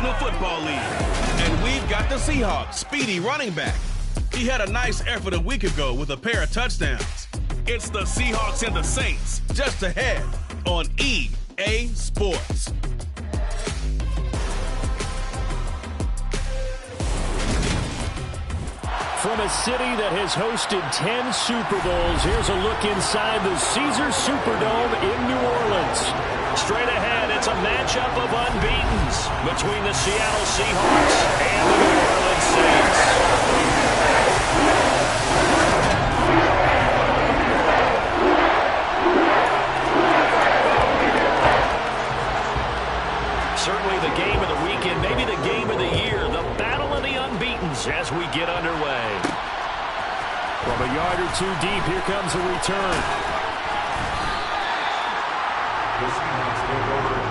National Football League. And we've got the Seahawks' speedy running back. He had a nice effort a week ago with a pair of touchdowns. It's the Seahawks and the Saints, just ahead on EA Sports. From a city that has hosted 10 Super Bowls, here's a look inside the Caesars Superdome in New Orleans. Straight ahead, it's a matchup of unbeatens between the Seattle Seahawks and the New Orleans Saints. Certainly the game of the weekend, maybe the game of the year, the battle of the unbeatens as we get underway. From a yard or two deep, here comes a return.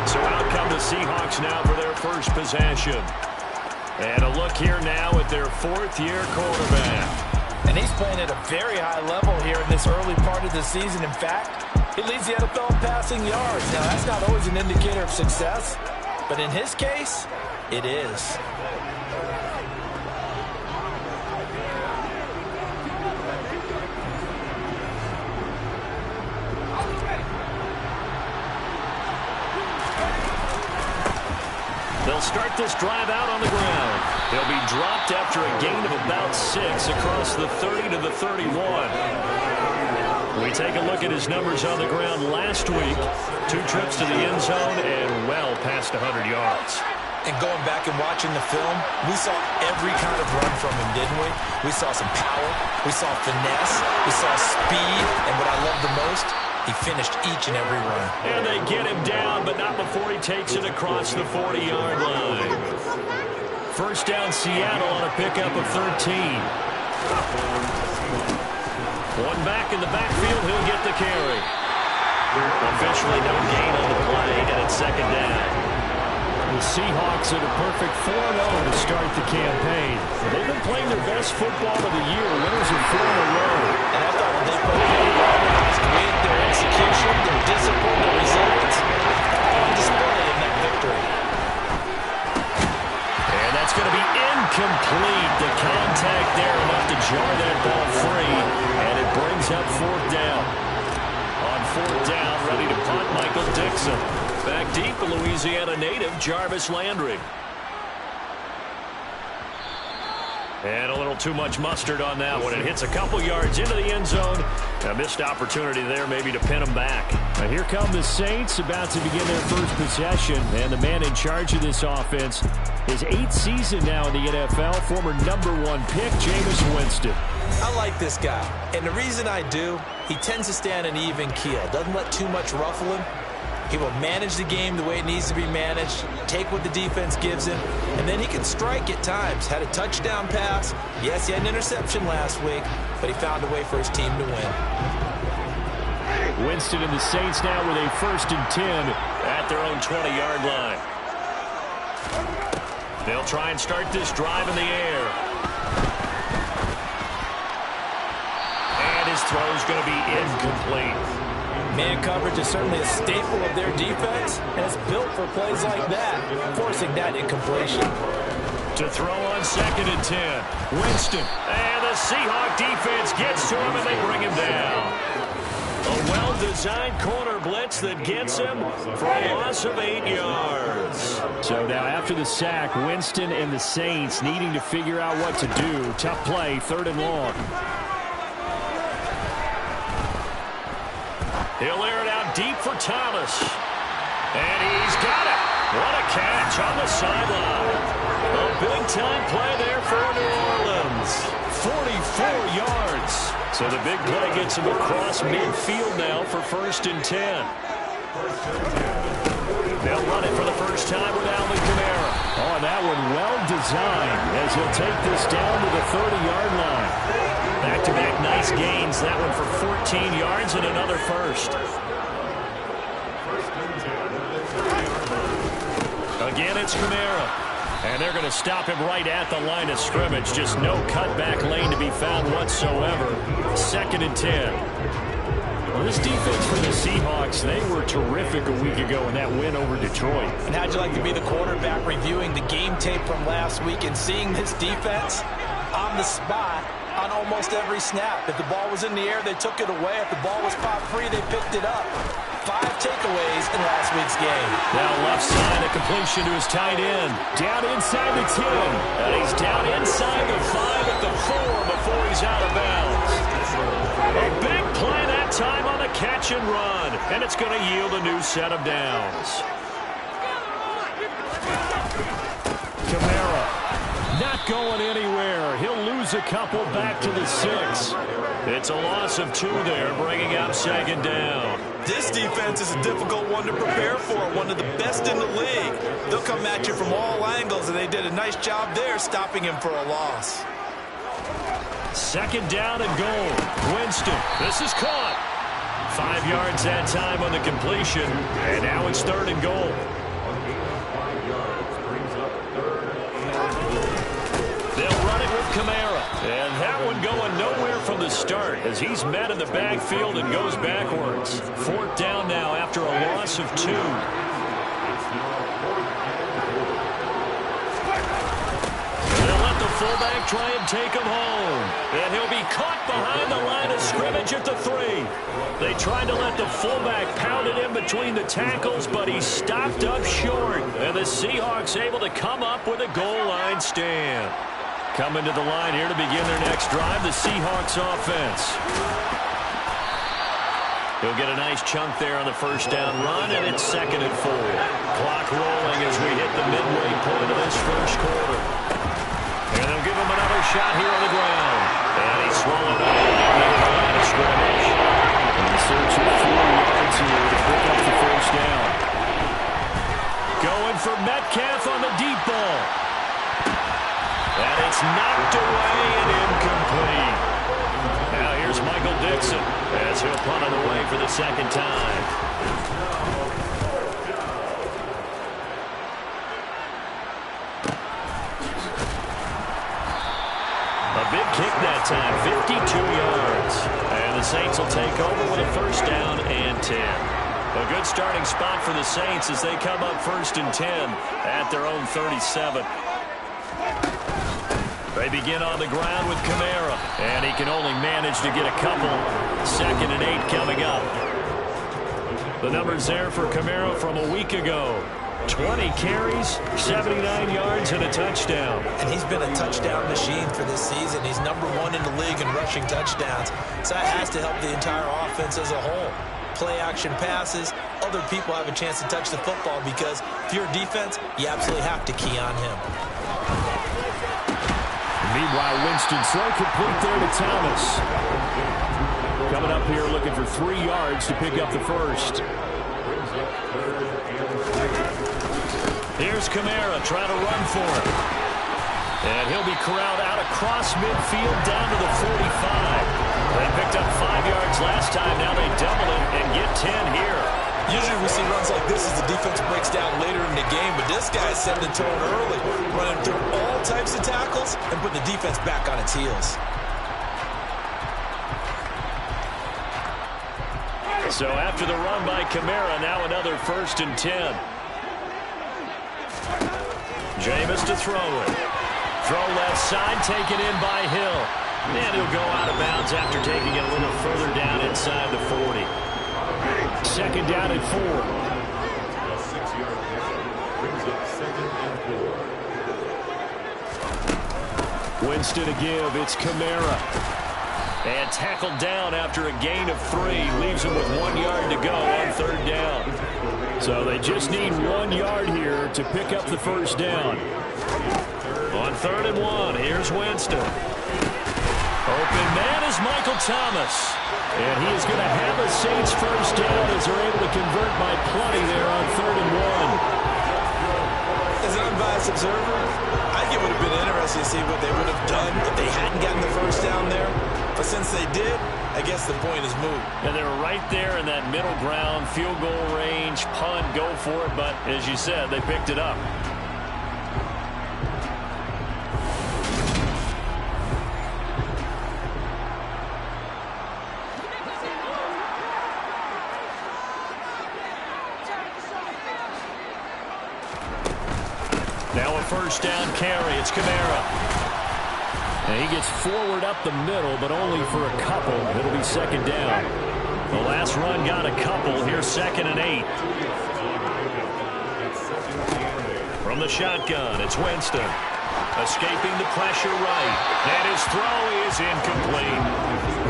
So out come the Seahawks now for their first possession. And a look here now at their fourth-year quarterback. And he's playing at a very high level here in this early part of the season. In fact, he leads the NFL in passing yards. Now, that's not always an indicator of success, but in his case, it is. They'll start this drive out on the ground. They'll be dropped after a gain of about 6 across the 30 to the 31. We take a look at his numbers on the ground last week. 2 trips to the end zone and well past 100 yards. And going back and watching the film, we saw every kind of run from him, didn't we? We saw some power, we saw finesse, we saw speed, and what I love the most, he finished each and every run. And they get him down, but not before he takes it across the 40-yard line. First down, Seattle on a pickup of 13. One back in the backfield, he'll get the carry. Officially no gain on the play, and it's second down. The Seahawks at a perfect 4-0 to start the campaign. They've been playing their best football of the year, winners of 4 in a row. And I thought when they played last week, their execution, their discipline, their resilience, on display in that victory. And that's going to be incomplete. The contact there enough to jar that ball free, and it brings up 4th down. On 4th down, ready to punt, Michael Dixon. Back deep, a Louisiana native, Jarvis Landry. And a little too much mustard on that one. It hits a couple yards into the end zone. A missed opportunity there maybe to pin them back. Now here come the Saints about to begin their first possession. And the man in charge of this offense, his 8th season now in the NFL, former #1 pick, Jameis Winston. I like this guy. And the reason I do, he tends to stay on an even keel. Doesn't let too much ruffle him. He will manage the game the way it needs to be managed, take what the defense gives him, and then he can strike at times. Had a touchdown pass. Yes, he had an interception last week, but he found a way for his team to win. Winston and the Saints now with a 1st and 10 at their own 20-yard line. They'll try and start this drive in the air. And his throw is going to be incomplete. Man coverage is certainly a staple of their defense, and it's built for plays like that, forcing that incompletion. To throw on 2nd and 10. Winston. And the Seahawk defense gets to him, and they bring him down. A well-designed corner blitz that gets him for a loss of 8 yards. So now after the sack, Winston and the Saints needing to figure out what to do. Tough play, 3rd and long. He'll air it out deep for Thomas. And he's got it. What a catch on the sideline. A big-time play there for New Orleans. 44 yards. So the big play gets him across midfield now for 1st and 10. They'll run it for the first time with Alvin Kamara. Oh, and that one well-designed as he'll take this down to the 30-yard line. Back-to-back nice gains. That one for 14 yards and another first. Again, it's Kamara. And they're going to stop him right at the line of scrimmage. Just no cutback lane to be found whatsoever. 2nd and 10. Well, this defense for the Seahawks, they were terrific a week ago in that win over Detroit. And how'd you like to be the quarterback reviewing the game tape from last week and seeing this defense on the spot on almost every snap? If the ball was in the air, they took it away. If the ball was popped free, they picked it up. 5 takeaways in last week's game. Now left side, a completion to his tight end. Down inside the 10. And he's down inside the 5 at the 4 before he's out of bounds. A big play that time on the catch and run. And it's going to yield a new set of downs. Kamara not going anywhere. He'll lose a couple back to the 6. It's a loss of 2 there, bringing up second down. This defense is a difficult one to prepare for, one of the best in the league. They'll come at you from all angles, and they did a nice job there stopping him for a loss. Second down and goal. Winston, this is caught. 5 yards that time on the completion, and now it's 3rd and goal. They'll run it with Kamara, and that one going nowhere from the start as he's met in the backfield and goes backwards. 4th down now after a loss of 2. They'll let the fullback try and take him home, and he'll be caught behind the line of scrimmage at the 3. They tried to let the fullback pound it in between the tackles, but he stopped up short, and the Seahawks able to come up with a goal line stand. Coming to the line here to begin their next drive, the Seahawks offense. He'll get a nice chunk there on the first down run, and it's 2nd and 4. Clock rolling as we hit the midway point of this first quarter. And they'll give him another shot here on the ground. And he's swallowed up near the line of scrimmage. And searching 4 yards here to pick up the first down. Going for Metcalf on the deep ball. And it's knocked away and incomplete. Now here's Michael Dixon as he'll punt it away for the 2nd time. A big kick that time, 52 yards. And the Saints will take over with a 1st down and 10. A good starting spot for the Saints as they come up 1st and 10 at their own 37. They begin on the ground with Kamara, and he can only manage to get a couple. 2nd and 8 coming up. The numbers there for Kamara from a week ago. 20 carries, 79 yards, and a touchdown. And he's been a touchdown machine for this season. He's #1 in the league in rushing touchdowns. So that has to help the entire offense as a whole. Play action passes, other people have a chance to touch the football because if you're a defense, you absolutely have to key on him. Meanwhile, Winston throw complete there to Thomas. Coming up here looking for 3 yards to pick up the first. Here's Kamara trying to run for it. And he'll be corralled out across midfield down to the 45. They picked up 5 yards last time. Now they double it and get 10 here. Usually we see runs like this as the defense breaks down later in the game, but this guy's setting the tone early, running through all types of tackles and putting the defense back on its heels. So after the run by Kamara, now another 1st and 10. Jameis to throw it. Throw left side, taken in by Hill. And he'll go out of bounds after taking it a little further down inside the 40. 2nd down and 4. Winston to give. It's Kamara. And tackled down after a gain of 3. Leaves him with 1 yard to go on 3rd down. So they just need 1 yard here to pick up the first down. On 3rd and 1, here's Winston. Open man is Michael Thomas. And he is going to have a Saints first down as they're able to convert by plenty there on 3rd and 1. As an unbiased observer, I think it would have been interesting to see what they would have done if they hadn't gotten the first down there. But since they did, I guess the point is moot. And they were right there in that middle ground, field goal range, punt, go for it. But as you said, they picked it up. a first down carry. It's Kamara. And he gets forward up the middle, but only for a couple. It'll be second down. The last run got a couple. Here's 2nd and 8. From the shotgun, it's Winston. Escaping the pressure right. And his throw is incomplete.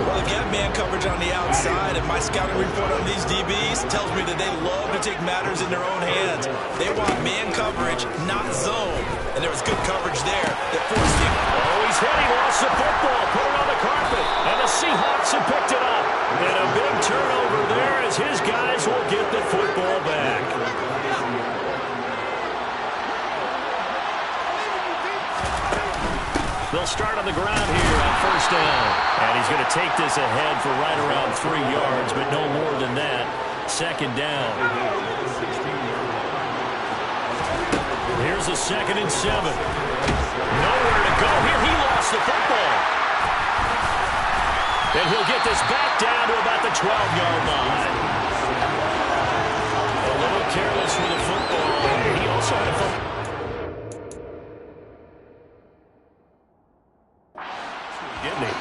Well, they've got man coverage on the outside, and my scouting report on these DBs tells me that they love to take matters in their own hands. They want man coverage, not zone. And there was good coverage there that forced him. Oh, he's hit. He lost the football. Put it on the carpet. And the Seahawks have picked it up. And a big turnover there as his guys will get the football back. They'll start on the ground here on first down. And he's going to take this ahead for right around 3 yards, but no more than that. Second down. Here's a 2nd and 7. Nowhere to go here. He lost the football. And he'll get this back down to about the 12-yard line. A little careless with the football. He also had a football.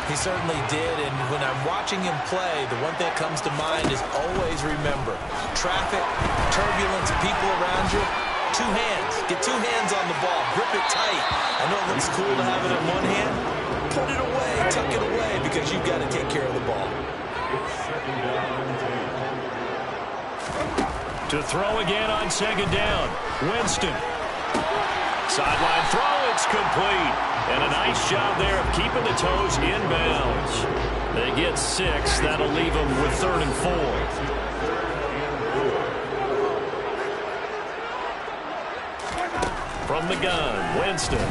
He certainly did, and when I'm watching him play, the one thing that comes to mind is always remember, traffic, turbulence, people around you, 2 hands. Get 2 hands on the ball. Grip it tight. I know it looks cool to have it in one hand. Put it away, tuck it away, because you've got to take care of the ball. To throw again on 2nd down. Winston. Sideline throw, it's complete. And a nice job there of keeping the toes inbounds. They get 6. That'll leave them with 3rd and 4. From the gun, Winston.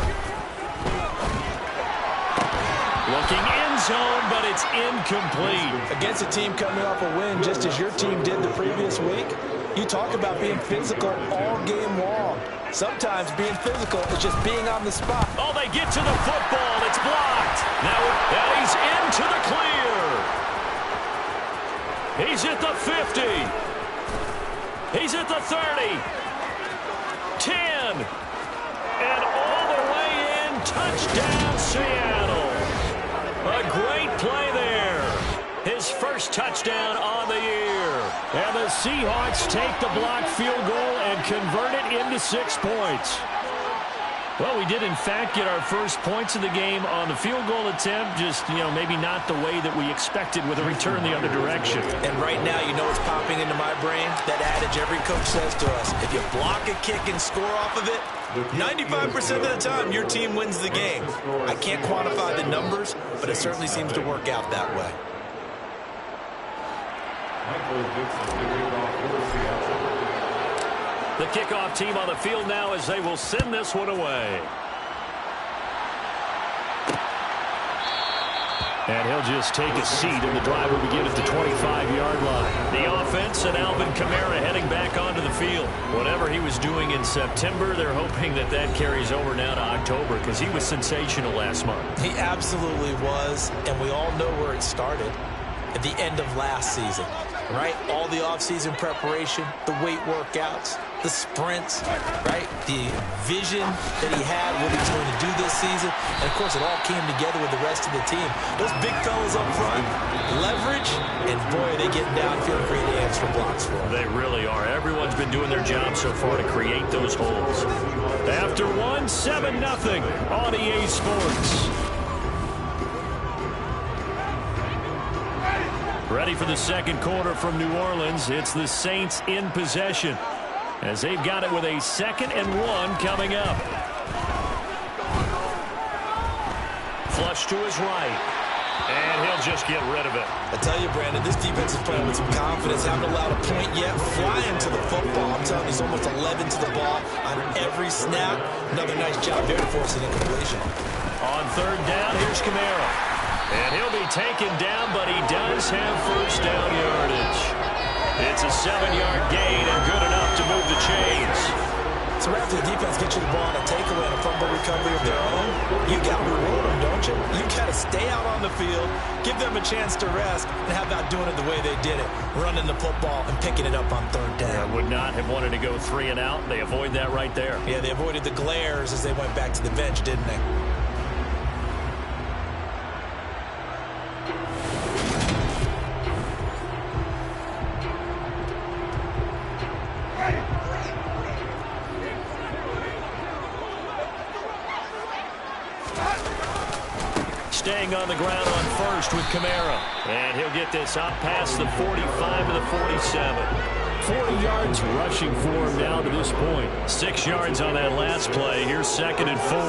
Looking end zone, but it's incomplete. Against a team coming off a win, just as your team did the previous week, you talk about being physical all game long. Sometimes being physical is just being on the spot. Oh, they get to the football. It's blocked. Now he's into the clear. He's at the 50. He's at the 30. 10. And all the way in. Touchdown, Seattle. A great play there. His first touchdown on the year. And the Seahawks take the blocked field goal and convert it into 6 points. Well, we did, in fact, get our first points of the game on the field goal attempt. Just, maybe not the way that we expected with a return the other direction. And right now, what's popping into my brain? That adage every coach says to us, if you block a kick and score off of it, 95% of the time, your team wins the game. I can't quantify the numbers, but it certainly seems to work out that way. The kickoff team on the field now as they will send this one away. And he'll just take a seat, and the drive will begin at the 25-yard line. The offense and Alvin Kamara heading back onto the field. Whatever he was doing in September, they're hoping that carries over now to October because he was sensational last month. He absolutely was, and we all know where it started. At the end of last season, right? All the offseason preparation, the weight workouts, the sprints, right? The vision that he had, what he was going to do this season. And, of course, it all came together with the rest of the team. Those big fellas up front, leverage, and, boy, are they getting downfield, creating extra blocks for them. They really are. Everyone's been doing their job so far to create those holes. After 7-0 on EA Sports. Ready for the second quarter from New Orleans. It's the Saints in possession as they've got it with a 2nd and 1 coming up. Flush to his right. And he'll just get rid of it. I tell you, Brandon, this defense is playing with some confidence. Haven't allowed a point yet. Flying to the football. I'm telling you, he's almost 11 to the ball on every snap. Another nice job there to force an incompletion. On 3rd down, here's Kamara. And he'll be taken down, but he does have first down yardage. It's a 7-yard gain and good enough to move the chains. So after the defense gets you the ball on a takeaway and a fumble recovery of their own, you got to reward them, don't coach him. You got to stay out on the field, give them a chance to rest, and how about doing it the way they did it, running the football and picking it up on third down. I would not have wanted to go 3 and out. They avoid that right there. Yeah, they avoided the glares as they went back to the bench, didn't they? Staying on the ground on first with Kamara. And he'll get this up past the 45 to the 47. 40 yards rushing for him now to this point. 6 yards on that last play. Here's 2nd and 4.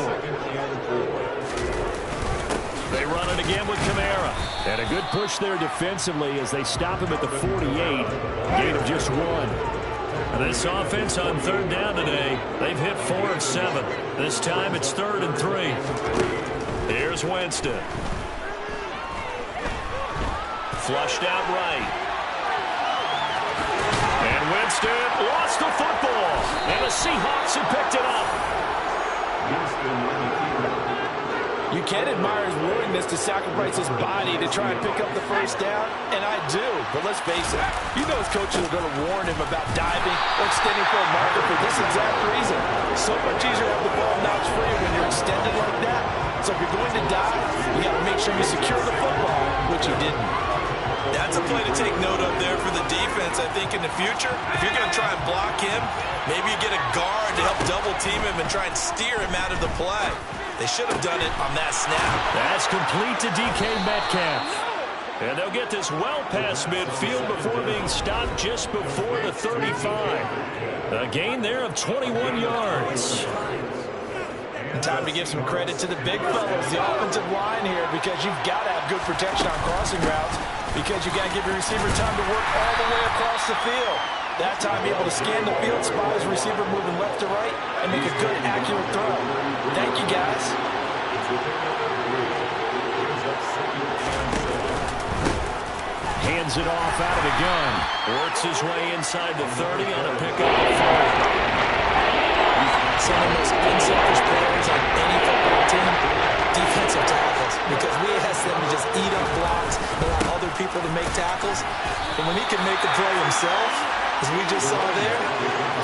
They run it again with Kamara. And a good push there defensively as they stop him at the 48. Gain of just 1. This offense on third down today, they've hit 4 of 7. This time it's 3rd and 3. Here's Winston. Flushed out right. And Winston lost the football. And the Seahawks have picked it up. You can admire his willingness to sacrifice his body to try and pick up the first down, and I do. But let's face it, you know his coaches are going to warn him about diving or extending for a marker for this exact reason. So much easier to have the ball notch free when you're extended like that. So if you're going to dive, you got to make sure you secure the football, which he didn't. That's a play to take note of there for the defense, I think, in the future. If you're going to try and block him, maybe you get a guard to help double team him and try and steer him out of the play. They should have done it on that snap. That's complete to DK Metcalf. And they'll get this well past midfield before being stopped just before the 35. A gain there of 21 yards. Time to give some credit to the big fellows, the offensive line here, because you've got to have good protection on crossing routes, because you got to give your receiver time to work all the way across the field. That time able to scan the field, spot his receiver moving left to right, and make a good, accurate throw. Thank you, guys. Hands it off out of the gun. Works his way inside the 30 on a pickup. Some of the most unselfish players on any football team, defensive tackles, because we ask them to just eat up blocks, allow other people to make tackles. And when he can make a play himself, as we just saw there,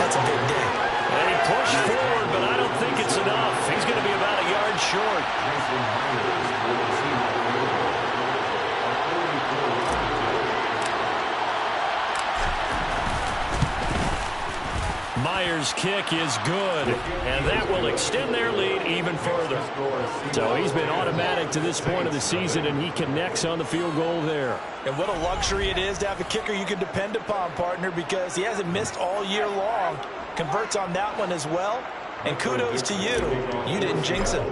that's a big day. And he pushed forward, but I don't think it's enough. He's going to be about a yard short. Myers' kick is good, and that will extend their lead even further. So he's been automatic to this point of the season, and he connects on the field goal there. And what a luxury it is to have a kicker you can depend upon, partner, because he hasn't missed all year long. Converts on that one as well. And kudos to you. You didn't jinx him.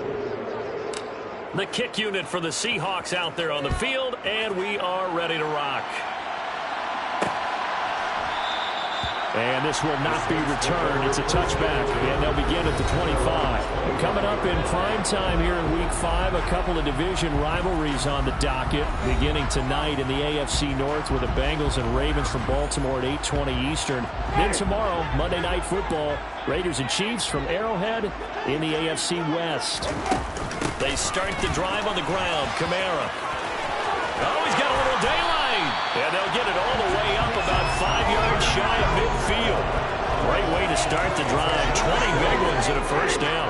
The kick unit for the Seahawks out there on the field, and we are ready to rock. And this will not be returned. It's a touchback, and they'll begin at the 25. Coming up in prime time here in Week 5, a couple of division rivalries on the docket, beginning tonight in the AFC North with the Bengals and Ravens from Baltimore at 8:20 Eastern. Then tomorrow, Monday Night Football, Raiders and Chiefs from Arrowhead in the AFC West. They start the drive on the ground. Kamara. Oh, he's got a little daylight. And they'll get it all the way up about 5 yards shy of midfield. Great way to start the drive. 20 big ones and a first down.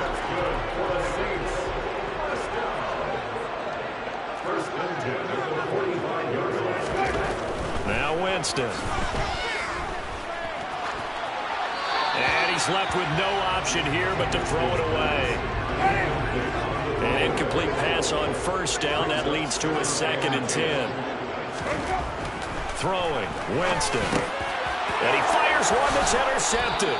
Now Winston. And he's left with no option here but to throw it away. An incomplete pass on first down. That leads to a 2nd and 10. Throwing, Winston. And he fires one that's intercepted.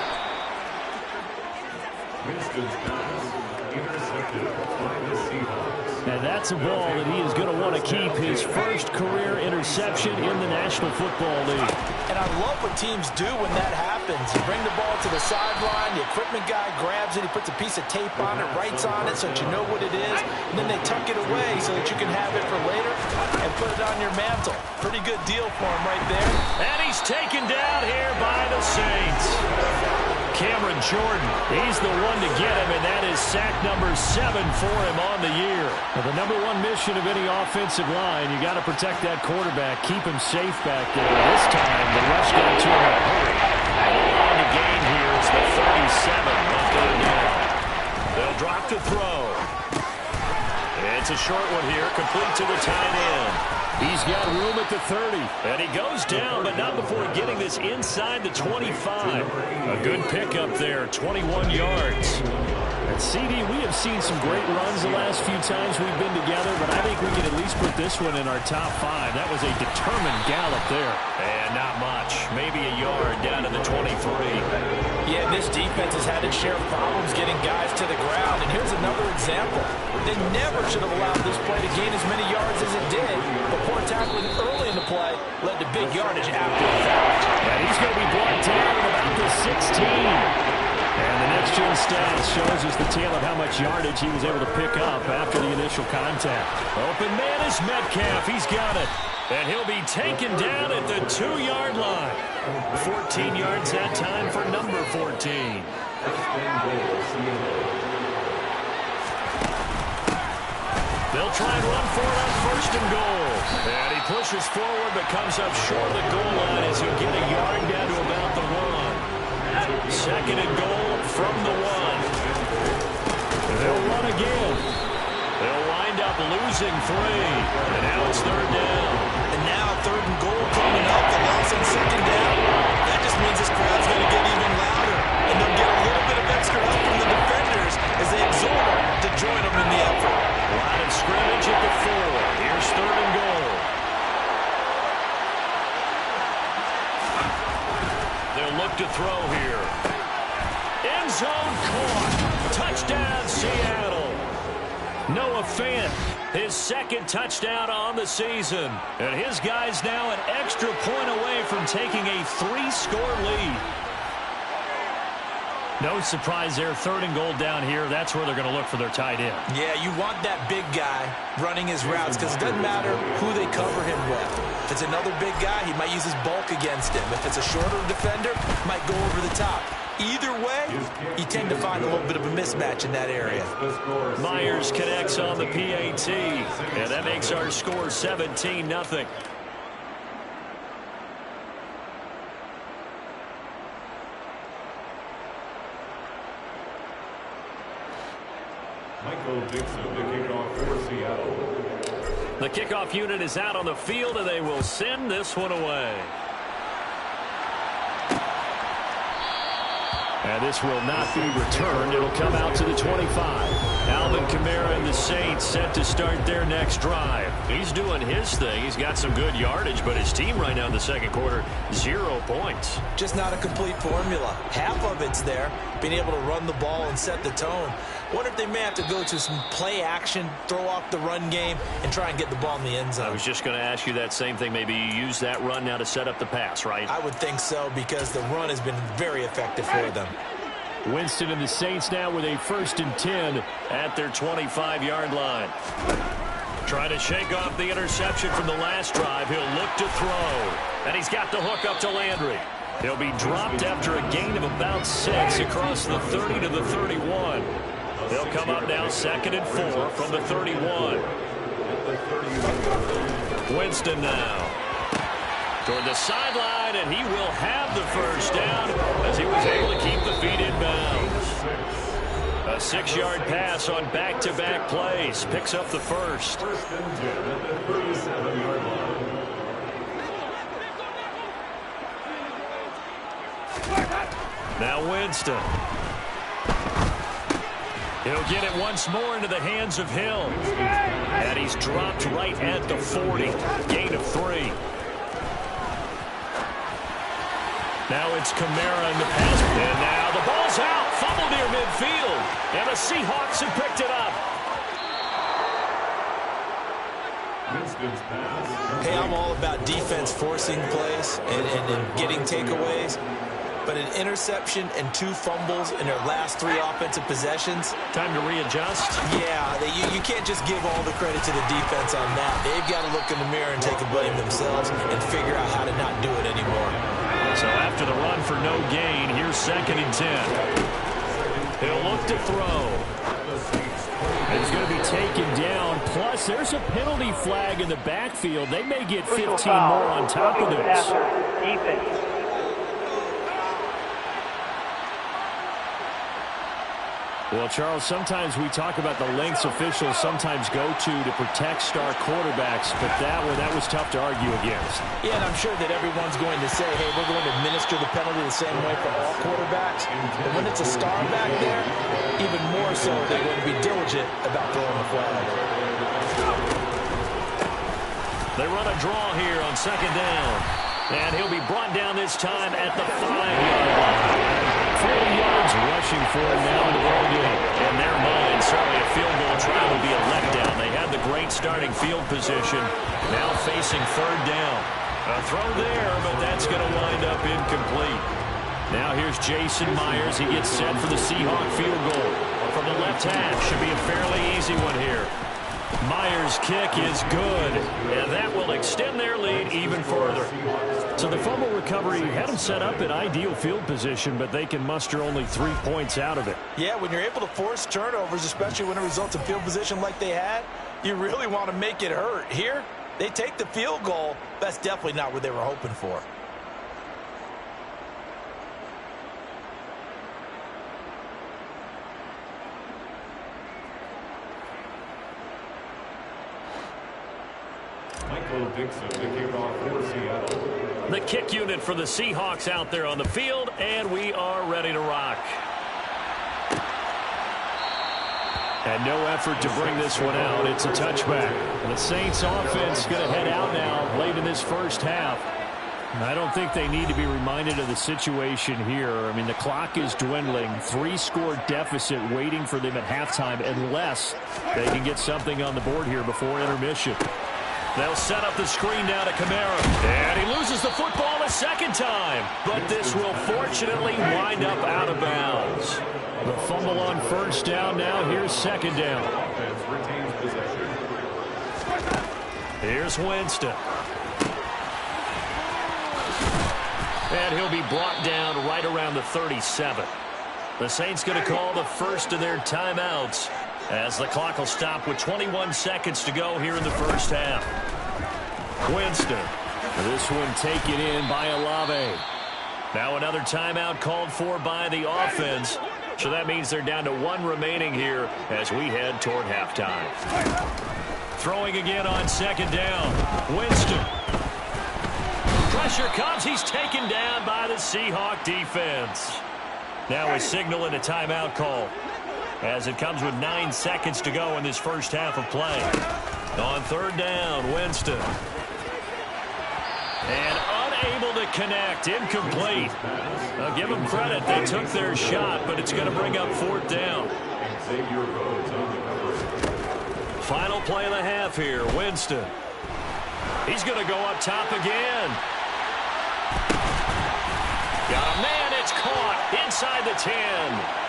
And that's a ball that he is going to want to keep, his first career interception in the National Football League. And I love what teams do when that happens. You bring the ball to the sideline, the equipment guy grabs it, he puts a piece of tape on it, writes on it so that you know what it is, and then they tuck it away so that you can have it for later and put it on your mantle. Pretty good deal for him right there. And he's taken down here by the Saints. Cameron Jordan. He's the one to get him, and that is sack number 7 for him on the year. Now, the number one mission of any offensive line, you got to protect that quarterback, keep him safe back there. This time, the rush got to him in a hurry. And the line to gain here is the 37 on third down. They'll drop to throw. It's a short one here, complete to the tight end. He's got room at the 30. And he goes down, but not before getting this inside the 25. A good pickup there, 21 yards. At CD, we have seen some great runs the last few times we've been together, but I think we can at least put this one in our top 5. That was a determined gallop there. And not much. Maybe a yard down to the 23. Yeah, this defense has had its share of problems getting guys to the ground. And here's another example. They never should have allowed this play to gain as many yards as it did. But poor tackling early in the play led to big yardage after the fact. And he's going to be brought down at about the 16. And the next-gen stats shows us the tale of how much yardage he was able to pick up after the initial contact. Open man is Metcalf. He's got it. And he'll be taken down at the 2-yard line. 14 yards that time for number 14. They'll try and run for it on first and goal. And he pushes forward but comes up short of the goal line as he'll get a yard down to about the 1. Second and goal from the 1. They'll run again. They'll wind up losing 3. And now it's third down. And now third and goal coming up. The loss on second down. That just means this crowd's going to get even louder. And they'll get a little bit of extra help from the defenders as they exhort them to join them in the effort. Line of scrimmage at the 4. Here's third and goal. They'll look to throw here. End zone caught. Touchdown, Seattle. Noah Fant, his second touchdown on the season. And his guys now an extra point away from taking a 3-score lead. No surprise there, third and goal down here. That's where they're going to look for their tight end. Yeah, you want that big guy running his routes because it doesn't matter who they cover him with. If it's another big guy, he might use his bulk against him. If it's a shorter defender, might go over the top. Either way, you tend to find a little bit of a mismatch in that area. Myers connects on the PAT, and that makes our score 17-0. Michael Dixon, the kickoff for Seattle. The kickoff unit is out on the field, and they will send this one away. And this will not be returned. It'll come out to the 25. Alvin Kamara and the Saints set to start their next drive. He's doing his thing. He's got some good yardage, but his team right now in the second quarter, 0 points. Just not a complete formula. Half of it's there, being able to run the ball and set the tone. Wonder if they may have to go to some play action, throw off the run game, and try and get the ball in the end zone. I was just going to ask you that same thing. Maybe you use that run now to set up the pass, right? I would think so because the run has been very effective for them. Winston and the Saints now with a 1st and 10 at their 25-yard line. Trying to shake off the interception from the last drive. He'll look to throw. And he's got the hook up to Landry. He'll be dropped after a gain of about 6 across the 30 to the 31. They'll come up now 2nd and 4 from the 31. Winston now toward the sideline, and he will have the first down as he was able to keep the feet in bounds. A 6-yard pass on back-to-back plays. Picks up the first. 1st and 10 at the 37-yard line. Now Winston. He'll get it once more into the hands of Hill. And he's dropped right at the 40. Gain of 3. Now it's Kamara in the pass. And now the ball's out. Fumble near midfield. And the Seahawks have picked it up. Winston's pass. Hey, I'm all about defense forcing plays and getting takeaways. But an interception and 2 fumbles in their last 3 offensive possessions. Time to readjust. Yeah, you can't just give all the credit to the defense on that. They've got to look in the mirror and take a blame themselves and figure out how to not do it anymore. So after the run for no gain, here's 2nd and 10. He'll look to throw. He's going to be taken down. Plus, there's a penalty flag in the backfield. They may get 15 more on top of this. Well, Charles, sometimes we talk about the lengths officials sometimes go to protect star quarterbacks, but that was tough to argue against. Yeah, and I'm sure that everyone's going to say, hey, we're going to administer the penalty the same way for all quarterbacks. But when it's a star back there, even more so, they're going to be diligent about throwing the flag. They run a draw here on 2nd down. And he'll be brought down this time at the 5-yard line. 40 yards rushing for him now in the ball game. In their mind, certainly a field goal try will be a letdown. They had the great starting field position. Now facing 3rd down. A throw there, but that's going to wind up incomplete. Now here's Jason Myers. He gets set for the Seahawk field goal. From the left half, should be a fairly easy one here. Myers' kick is good, and that will extend their lead even further. So the fumble recovery had them set up in ideal field position, but they can muster only 3 points out of it. Yeah, when you're able to force turnovers, especially when it results in field position like they had, you really want to make it hurt. Here, they take the field goal. That's definitely not what they were hoping for. The kick unit for the Seahawks out there on the field, and we are ready to rock. And no effort to bring this one out. It's a touchback. The Saints offense going to head out now late in this first half. I don't think they need to be reminded of the situation here. I mean, the clock is dwindling. 3-score deficit waiting for them at halftime unless they can get something on the board here before intermission. They'll set up the screen now to Kamara. And he loses the football a 2nd time. But this will fortunately wind up out of bounds. The fumble on 1st down now. Here's 2nd down. Here's Winston. And he'll be brought down right around the 37. The Saints going to call the first of their timeouts as the clock will stop with 21 seconds to go here in the first half. Winston. This one taken in by Olave. Now another timeout called for by the offense. So that means they're down to 1 remaining here as we head toward halftime. Throwing again on 2nd down. Winston. Pressure comes. He's taken down by the Seahawk defense. Now a signal and a timeout call as it comes with 9 seconds to go in this first half of play. On 3rd down, Winston. And unable to connect. Incomplete. I'll give them credit. They took their shot, but it's going to bring up 4th down. Final play of the half here, Winston. He's going to go up top again. Got a man, it's caught inside the 10.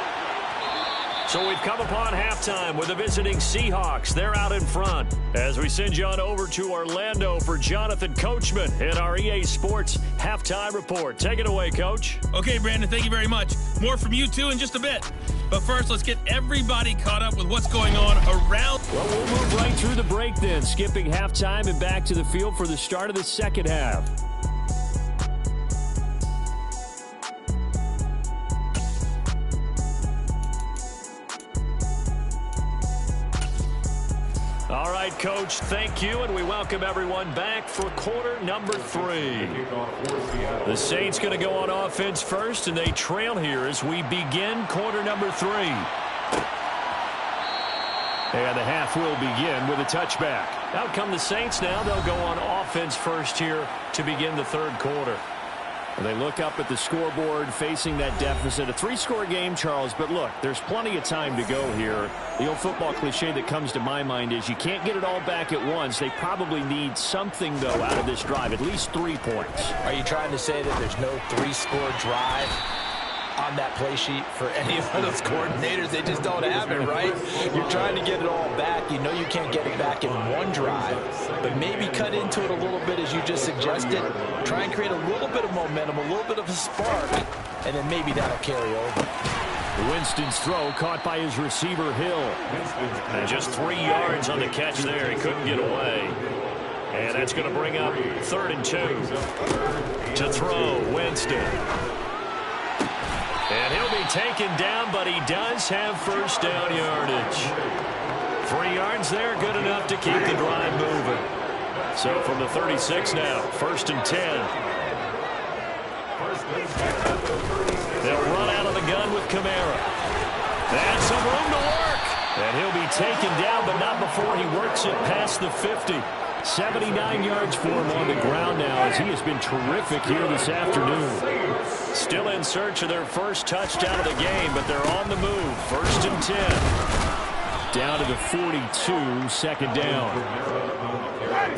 So we've come upon halftime with the visiting Seahawks. They're out in front as we send you on over to Orlando for Jonathan Coachman in our EA Sports Halftime Report. Take it away, Coach. Okay, Brandon, thank you very much. More from you two in just a bit. But first, let's get everybody caught up with what's going on around. Well, we'll move right through the break then, skipping halftime and back to the field for the start of the second half. All right, Coach, thank you, and we welcome everyone back for quarter number 3. The Saints going to go on offense first, and they trail here as we begin quarter number 3. And the half will begin with a touchback. Out come the Saints now. They'll go on offense first here to begin the 3rd quarter. They look up at the scoreboard facing that deficit. A 3-score game, Charles, but look, there's plenty of time to go here. The old football cliche that comes to my mind is you can't get it all back at once. They probably need something, though, out of this drive, at least 3 points. Are you trying to say that there's no 3-score drive? on that play sheet for any of those coordinators. They just don't have it, right? You're trying to get it all back. You know you can't get it back in one drive, but maybe cut into it a little bit as you just suggested. Try and create a little bit of momentum, a little bit of a spark, and then maybe that'll carry over. Winston's throw caught by his receiver, Hill. And just 3 yards on the catch there. He couldn't get away. And that's going to bring up 3rd and 2. To throw, Winston. And he'll be taken down, but he does have first down yardage. 3 yards there, good enough to keep the drive moving. So from the 36 now, 1st and 10. They'll run out of the gun with Kamara. That's some room to work. And he'll be taken down, but not before he works it past the 50. 79 yards for him on the ground now, as he has been terrific here this afternoon. Still in search of their first touchdown of the game, but they're on the move. 1st and 10. Down to the 42, 2nd down.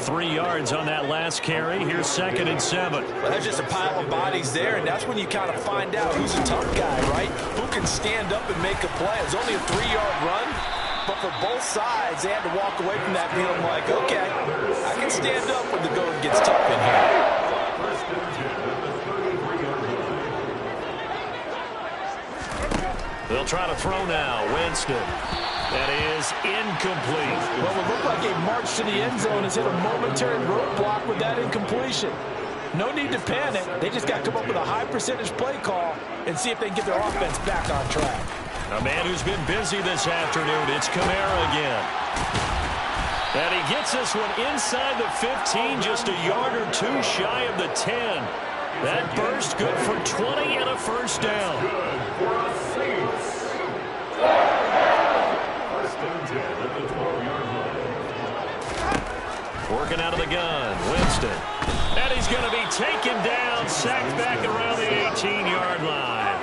3 yards on that last carry. Here's 2nd and 7. Well, there's just a pile of bodies there, and that's when you kind of find out who's a tough guy, right? Who can stand up and make a play. It's only a 3-yard run, but for both sides, they had to walk away from that feeling like, okay, I can stand up when the going gets tough in here. They'll try to throw now. Winston. That is incomplete. Well, it looked like a march to the end zone has hit a momentary roadblock with that incompletion. No need to panic. They just got to come up with a high percentage play call and see if they can get their offense back on track. A man who's been busy this afternoon. It's Kamara again. And he gets this one inside the 15, just a yard or two shy of the 10. That burst good for 20 and a first down. Working out of the gun, Winston. And he's going to be taken down, sacked back around the 18-yard line.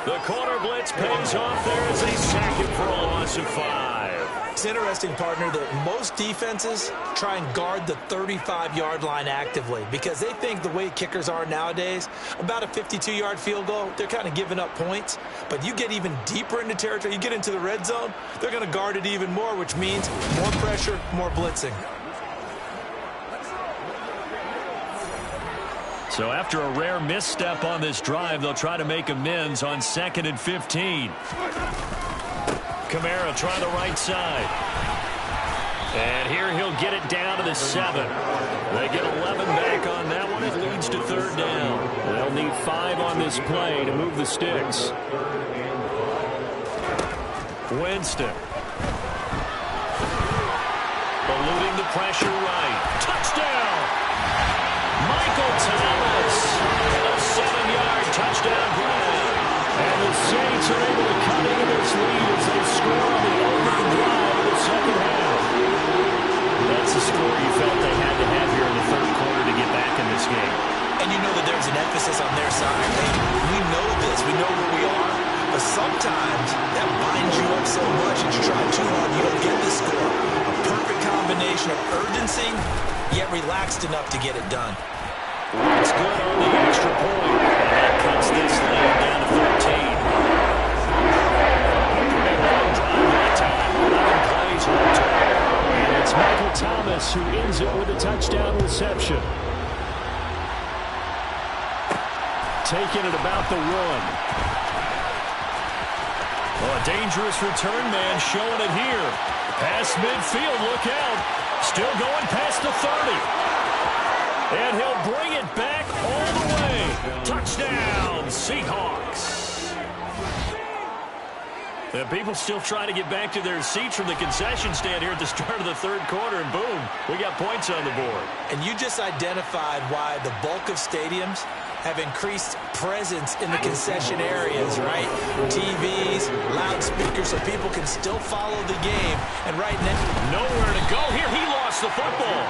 The corner blitz pays off there as they sack him for a loss of 5. It's interesting, partner, that most defenses try and guard the 35-yard line actively because they think the way kickers are nowadays, about a 52-yard field goal, they're kind of giving up points. But you get even deeper into territory, you get into the red zone, they're going to guard it even more, which means more pressure, more blitzing. So after a rare misstep on this drive, they'll try to make amends on 2nd and 15. Kamara try the right side. And here he'll get it down to the 7. They get 11 back on that one. It leads to 3rd down. They'll need 5 on this play to move the sticks. Winston. Eluding the pressure right. Touchdown! Michael Thomas. A 7-yard touchdown grab. And the Saints are able to cut into this lead as they score on the opening drive of the second half. That's the score you felt they had to have here in the 3rd quarter to get back in this game. And you know that there's an emphasis on their side. Hey, we know this. We know where we are. But sometimes that binds you up so much that you try too hard, you don't get the score. A perfect combination of urgency, yet relaxed enough to get it done. It's good on the extra point. And that cuts this lead down to 13. Long drive that time. 11 plays on total. And it's Michael Thomas who ends it with a touchdown reception. Taking it about the 1. Well, a dangerous return man showing it here. Past midfield, look out. Still going past the 30. And he'll bring it back all the way. Touchdown, Seahawks. And people still trying to get back to their seats from the concession stand here at the start of the 3rd quarter, and boom, we got points on the board. And you just identified why the bulk of stadiums have increased presence in the concession areas, right? TVs, loudspeakers, so people can still follow the game. And right now, nowhere to go here. He lost the football.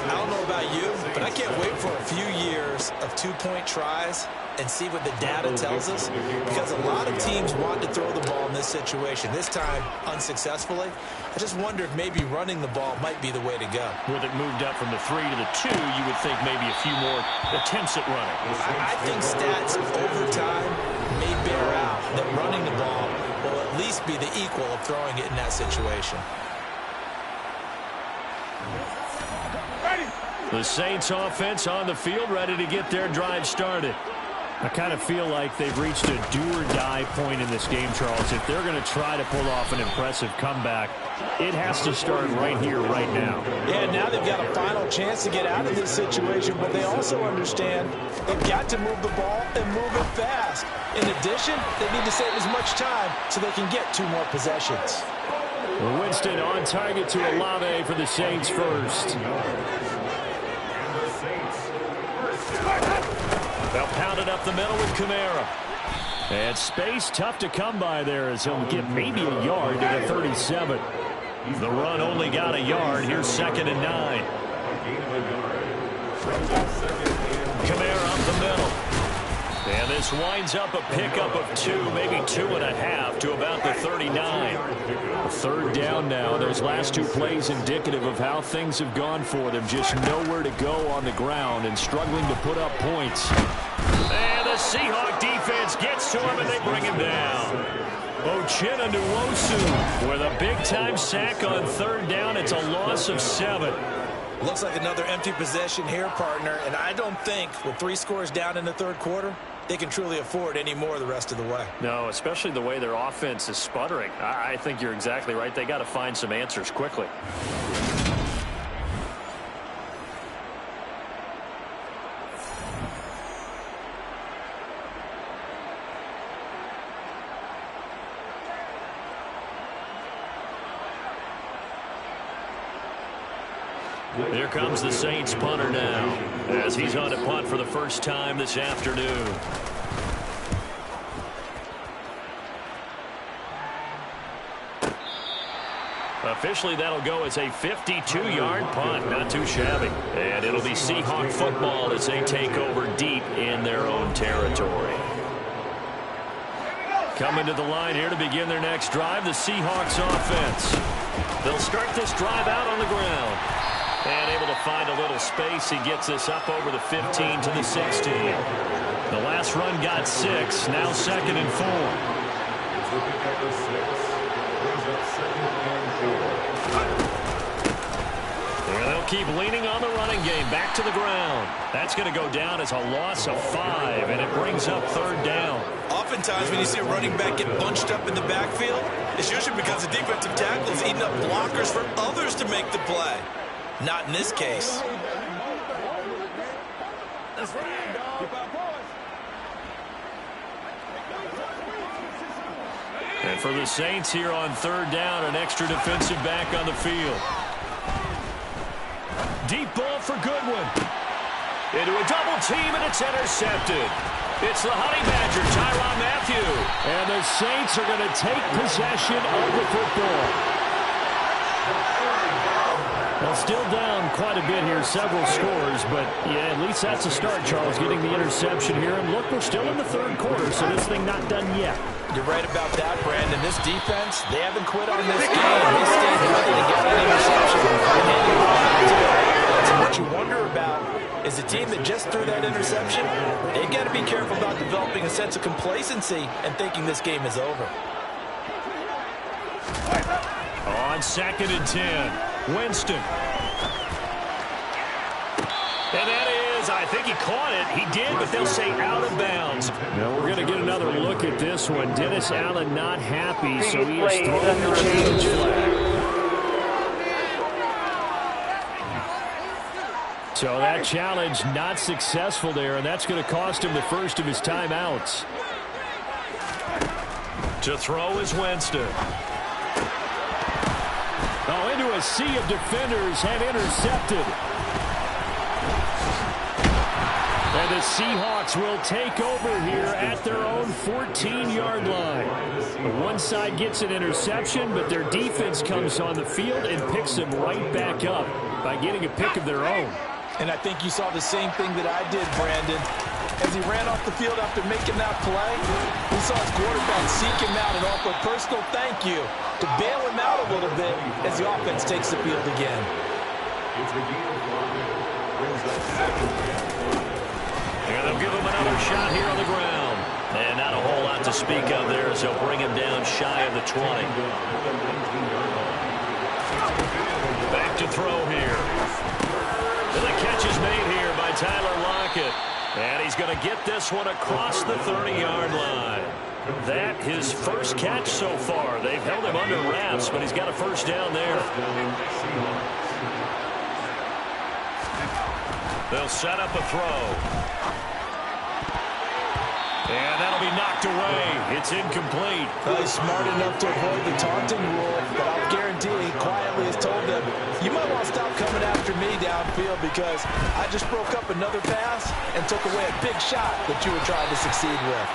I don't know about you, but I can't wait for a few years of 2-point tries and see what the data tells us? Because a lot of teams want to throw the ball in this situation. This time, unsuccessfully. I just wonder if maybe running the ball might be the way to go. With it moved up from the 3 to the 2, you would think maybe a few more attempts at running. I think stats over time may bear out that running the ball will at least be the equal of throwing it in that situation. The Saints offense on the field, ready to get their drive started. I kind of feel like they've reached a do-or-die point in this game, Charles. If they're going to try to pull off an impressive comeback, it has to start right here, right now. Yeah, now they've got a final chance to get out of this situation, but they also understand they've got to move the ball and move it fast. In addition, they need to save as much time so they can get 2 more possessions. Winston on target to Olave for the Saints first. They'll pound it up the middle with Kamara. And space tough to come by there as he'll get maybe a yard to the 37. The run only got a yard. Here's 2nd and 9. Kamara up the middle. And this winds up a pickup of 2, maybe 2.5 to about the 39. 3rd down now. Those last 2 plays indicative of how things have gone for them. Just nowhere to go on the ground and struggling to put up points. And the Seahawks defense gets to him and they bring him down. Uchenna Nwosu with a big-time sack on 3rd down. It's a loss of 7. Looks like another empty possession here, partner, and I don't think with 3 scores down in the 3rd quarter, they can truly afford any more the rest of the way. No, especially the way their offense is sputtering. I think you're exactly right. They got to find some answers quickly. Here comes the Saints punter now as he's on to punt for the first time this afternoon. Officially, that'll go as a 52-yard punt. Not too shabby. And it'll be Seahawk football as they take over deep in their own territory. Coming to the line here to begin their next drive, the Seahawks offense. They'll start this drive out on the ground. And able to find a little space. He gets this up over the 15 to the 16. The last run got 6. Now 2nd and 4. And they'll keep leaning on the running game. Back to the ground. That's going to go down as a loss of 5. And it brings up 3rd down. Oftentimes when you see a running back get bunched up in the backfield, it's usually because the defensive tackle is eating up blockers for others to make the play. Not in this case. And for the Saints here on 3rd down, an extra defensive back on the field. Deep ball for Goodwin. Into a double team, and it's intercepted. It's the Honey Badger, Tyrann Mathieu. And the Saints are going to take possession of the football. Well, still down quite a bit here, several scores, but yeah, at least that's a start, Charles, getting the interception here. And look, we're still in the 3rd quarter, so this thing not done yet. You're right about that, Brandon. This defense, they haven't quit on this game. They stayed ready to get an interception. So what you wonder about is the team that just threw that interception, they've got to be careful about developing a sense of complacency and thinking this game is over. On 2nd and 10. Winston. And that is, I think he caught it. He did, but they'll say out of bounds. Now we're going to get another look at this one. Dennis Allen not happy, so he is throwing the challenge flag. So that challenge not successful there, and that's going to cost him the first of his timeouts. To throw is Winston. Oh, into a sea of defenders and intercepted. And the Seahawks will take over here at their own 14-yard line. One side gets an interception, but their defense comes on the field and picks them right back up by getting a pick of their own. And I think you saw the same thing that I did, Brandon. as he ran off the field after making that play. We saw his quarterback seek him out and offer a personal thank you to bail him out a little bit as the offense takes the field again. And they'll give him another shot here on the ground. And not a whole lot to speak of there as they'll bring him down shy of the 20. Back to throw here. And the catch is made here by Tyler Lockett. And he's going to get this one across the 30-yard line. That his first catch so far. They've held him under wraps, but he's got a first down there. They'll set up a throw. And that'll be knocked away. It's incomplete. Well, he's smart enough to avoid the taunting rule, but I'll guarantee he quietly has told them, you might want to stop coming after me downfield because I just broke up another pass and took away a big shot that you were trying to succeed with.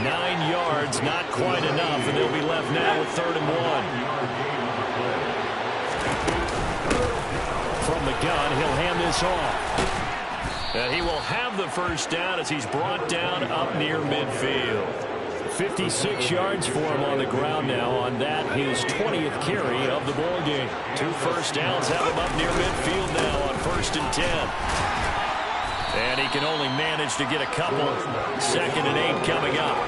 9 yards, not quite enough, and they'll be left now with 3rd and 1. From the gun, he'll hand this off. And he will have the first down as he's brought down up near midfield. 56 yards for him on the ground now on that, his 20th carry of the ball game. 2 first downs have him up near midfield now on 1st and 10. And he can only manage to get a couple. 2nd and 8 coming up.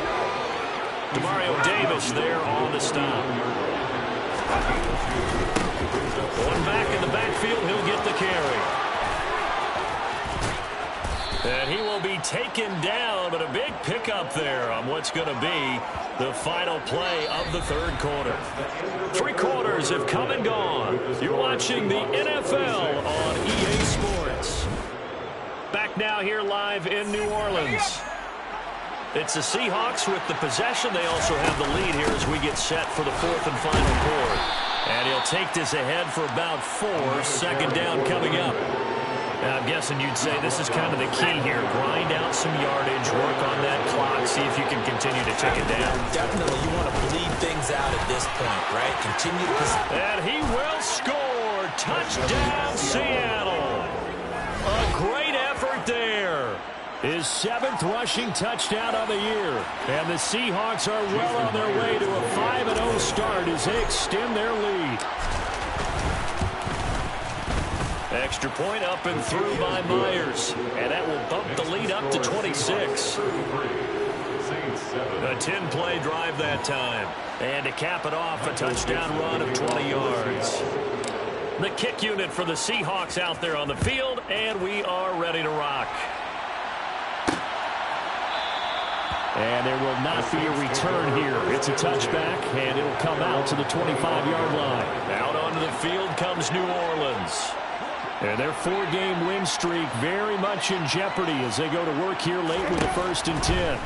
Demario Davis there on the stop. One back in the backfield, he'll get the carry. And he will be taken down, but a big pickup there on what's going to be the final play of the 3rd quarter. 3 quarters have come and gone. You're watching the NFL on EA Sports. Back now here live in New Orleans. It's the Seahawks with the possession. They also have the lead here as we get set for the 4th and final quarter. And he'll take this ahead for about 4. 2nd down coming up. I'm guessing you'd say this is kind of the key here. Grind out some yardage, work on that clock, see if you can continue to tick it down. Definitely, you want to bleed things out at this point, right? Continue to... And he will score. Touchdown, Seattle. A great effort there. His 7th rushing touchdown of the year. And the Seahawks are well on their way to a 5-0 start as they extend their lead. Extra point up and through by Myers. And that will bump the lead up to 26. A 10-play drive that time. And to cap it off, a touchdown run of 20 yards. The kick unit for the Seahawks out there on the field, and we are ready to rock. And there will not be a return here. It's a touchback, and it'll come out to the 25-yard line. Out onto the field comes New Orleans. And their 4-game win streak very much in jeopardy as they go to work here late with a 1st and 10.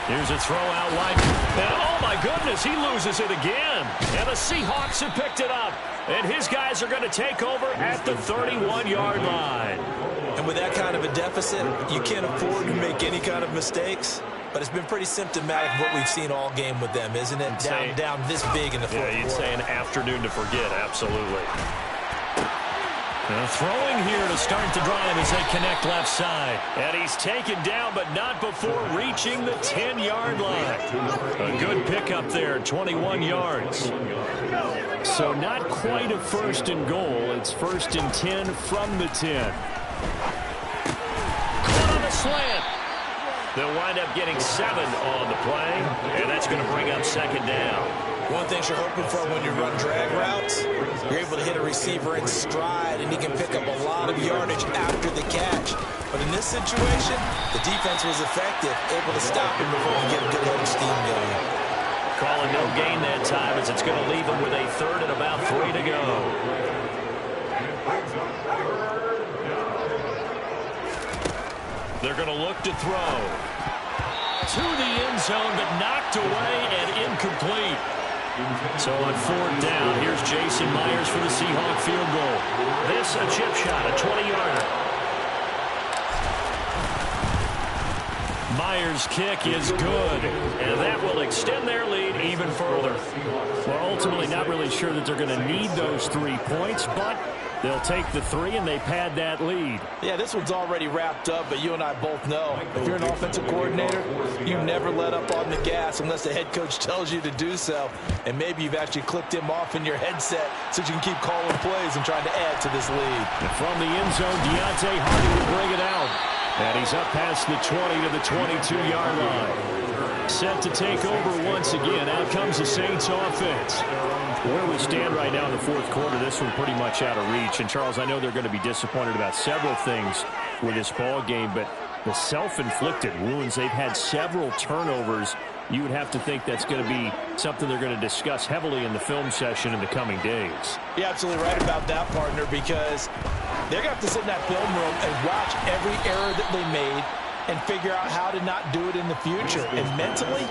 Here's a throw out wide. And oh my goodness, he loses it again. And the Seahawks have picked it up. And his guys are going to take over at the 31-yard line. And with that kind of a deficit, you can't afford to make any kind of mistakes. But it's been pretty symptomatic of what we've seen all game with them, isn't it? Down this big in the 4th quarter. Yeah, you'd say an afternoon to forget, absolutely. And throwing here to start the drive as they connect left side. And he's taken down, but not before reaching the 10-yard line. A good pickup there, 21 yards. So not quite a 1st and goal. It's 1st and 10 from the 10. Caught on the slant. They'll wind up getting 7 on the play, and that's going to bring up 2nd down. One thing you're hoping for when you run drag routes, you're able to hit a receiver in stride, and he can pick up a lot of yardage after the catch. But in this situation, the defense was effective, able to stop him before he get a good head of steam going. Calling no gain that time as it's going to leave him with a 3rd and about 3 to go. They're going to look to throw. To the end zone, but knocked away and incomplete. So on 4th down, here's Jason Myers for the Seahawk field goal. This a chip shot, a 20-yarder. Myers' kick is good, and that will extend their lead even further. Well, ultimately, not really sure that they're going to need those 3 points, but they'll take the 3, and they pad that lead. Yeah, this one's already wrapped up, but you and I both know if you're an offensive coordinator, you never let up on the gas unless the head coach tells you to do so. And maybe you've actually clicked him off in your headset so you can keep calling plays and trying to add to this lead. And from the end zone, Deontay Hardy will bring it out. And he's up past the 20 to the 22-yard line. Set to take over once again. Out comes the Saints offense. Where we stand right now in the fourth quarter, this one pretty much out of reach. And, Charles, I know they're going to be disappointed about several things with this ball game, but the self-inflicted wounds, they've had several turnovers. You would have to think that's going to be something they're going to discuss heavily in the film session in the coming days. You're absolutely right about that, partner, because they're going to have to sit in that film room and watch every error that they made and figure out how to not do it in the future. And mentally,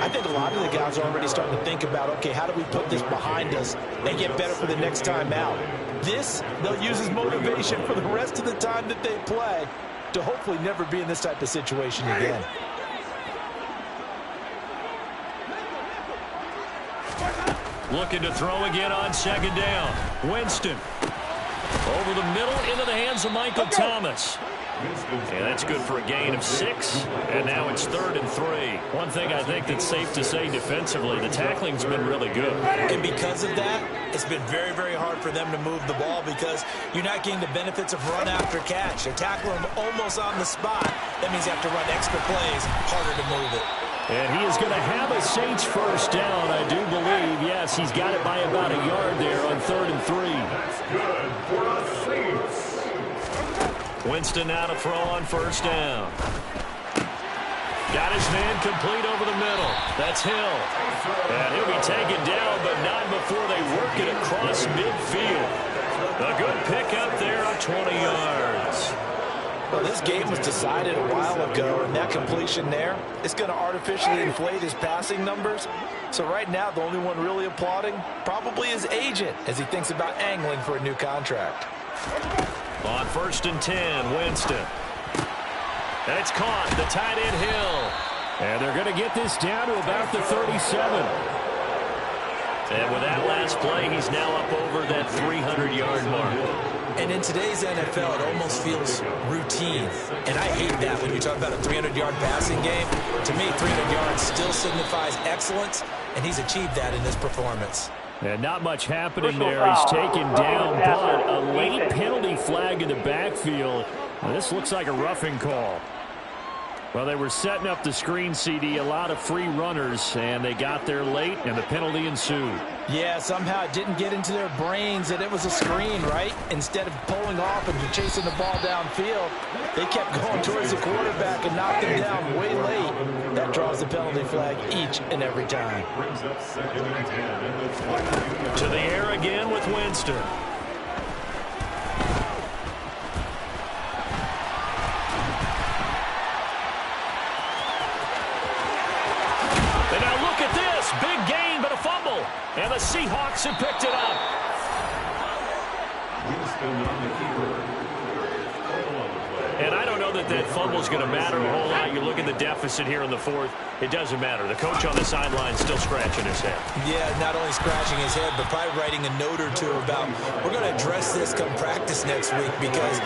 I think a lot of the guys are already starting to think about, okay, how do we put this behind us and get better for the next time out? This, they'll use as motivation for the rest of the time that they play to hopefully never be in this type of situation again. Looking to throw again on second down. Winston. Over the middle into the hands of Michael Thomas. And that's good for a gain of 6. And now it's 3rd and 3. One thing I think that's safe to say defensively, the tackling's been really good. And because of that, it's been very, very hard for them to move the ball because you're not getting the benefits of run after catch. They're tackling them almost on the spot. That means you have to run extra plays, harder to move it. And he is going to have a Saints first down, I do believe. Yes, he's got it by about a yard there on 3rd and 3. That's good for the Saints. Winston now to throw on first down. Got his man complete over the middle. That's Hill. And he'll be taken down, but not before they work it across midfield. A good pickup there of 20 yards. Well, this game was decided a while ago, and that completion there is going to artificially inflate his passing numbers. So right now, the only one really applauding probably his agent as he thinks about angling for a new contract. On 1st and 10, Winston. And it's caught, the tight end Hill. And they're going to get this down to about the 37. And with that last play, he's now up over that 300-yard mark. And in today's NFL, it almost feels routine. And I hate that when you talk about a 300-yard passing game. To me, 300 yards still signifies excellence, and he's achieved that in this performance. And not much happening there. He's taken down, but a late penalty flag in the backfield. Now, this looks like a roughing call. Well, they were setting up the screen, CD, a lot of free runners, and they got there late, and the penalty ensued. Yeah, somehow it didn't get into their brains that it was a screen, right? Instead of pulling off and chasing the ball downfield, they kept going towards the quarterback and knocked him down way late. That draws the penalty flag each and every time. Brings up 2nd and 10 in the 20. To the air again with Winston. Big gain, but a fumble. And the Seahawks have picked it up. Winston on the keeper. And I don't know that that fumble is going to matter a whole lot. You look at the deficit here in the fourth. It doesn't matter. The coach on the sideline still scratching his head. Yeah, not only scratching his head, but probably writing a note or two about we're going to address this come practice next week because